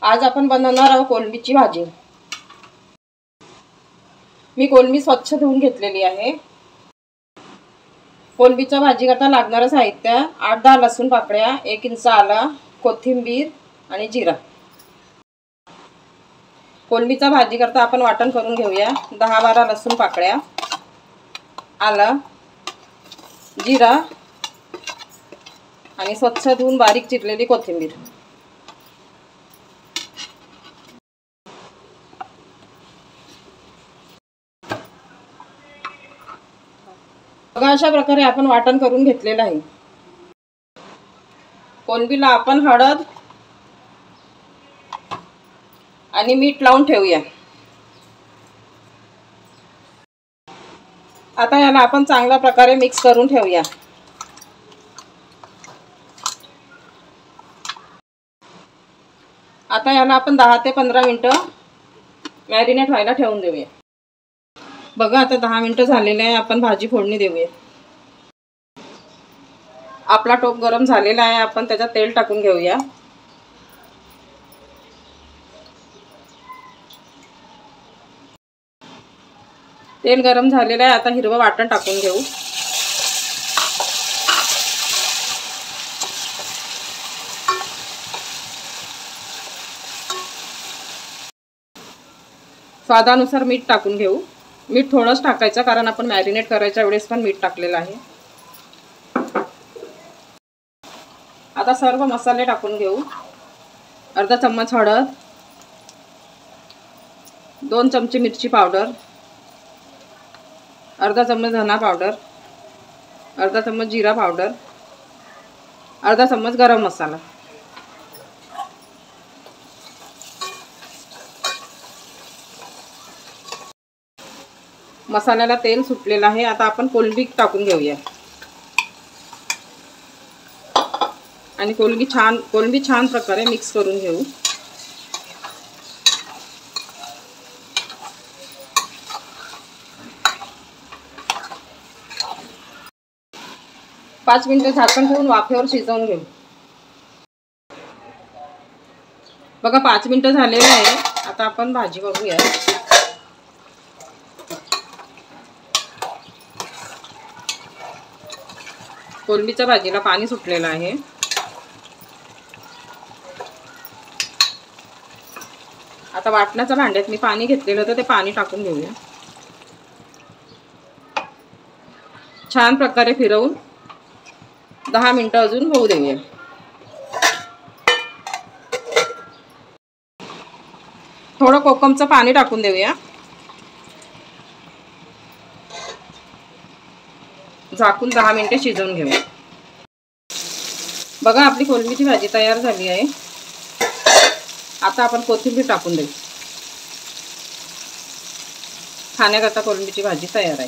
आज आपण बनवणार आहोत कोलंबीची भाजी। मी कोलंबी स्वच्छ धुवून घेतलेली आहे। कोलंबीच्या भाजी करता लागणारे साहित्य 8-10 लसूण पाकळ्या, 1 इंच आलं, कोथिंबीर आणि जिरा। कोलंबीच्या भाजी करता आपण वाटण करून घेऊया। 10-12 लसूण पाकळ्या, आलं, जिरा आणि स्वच्छ धुवून बारीक चिरलेली कोथिंबीर। बघा अशा प्रकारे आपण वाटण करून घेतलेलं आहे। कोलंबीला आपण हळद आणि मीठ लावून ठेवूया। आता याला आपण चांगल्या प्रकारे मिक्स करून ठेवूया। आता याला आपण 10 ते 15 मिनिटं मॅरिनेट व्हायला ठेवून देऊया। बघा आता 10 मिनिटं झालेले आहे। आपण भाजी फोडणी देऊया। आपला टोप गरम झालेला आहे। आपण त्याच्यात तेल टाकून घेऊया। तेल गरम झालेलं आहे। आता हिरवं वाटण टाकून घेऊ। स्वादानुसार मीठ टाकून घेऊ। मीठ थोडंच टाकायचं कारण आपण मॅरिनेट करायच्या वेळेस पण मीठ टाकलेलं आहे। आता सर्व मसाले टाकून घेऊ। अर्धा चम्मच हळद, 2 चमचे मिरची पावडर, अर्धा चम्मच धना पावडर, अर्धा चम्मच जीरा पावडर, अर्धा चम्मच गरम मसाला। मसाल्याला तेल सुटलेलं आहे। आता आपण कोलंबी टाकून घेऊया आणि कोलंबी छान प्रकारे मिक्स करून घेऊ। पाच मिनिटे झाकण ठेवून वाफेवर शिजवून घेऊ। बघा 5 मिनिटं झालेले आहे। आता आपण भाजी बघूया। कोलंबीच्या भाजीला पाणी सुटलेलं आहे। आता वाटणाच्या भांड्यात मी पाणी घेतलेलं होतं ते पाणी टाकून घेऊया। छान प्रकारे फिरवून 10 मिनिटं अजून होऊ देऊया। थोडं कोकमचं पाणी टाकून देऊया। झाकून 10 मिनिटे शिजवून घेऊ। बघा आपली कोलंबीची भाजी तयार झाली आहे। आता आपण कोथिंबीर टाकून देऊ। खाण्याकरता कोलंबीची भाजी तयार आहे।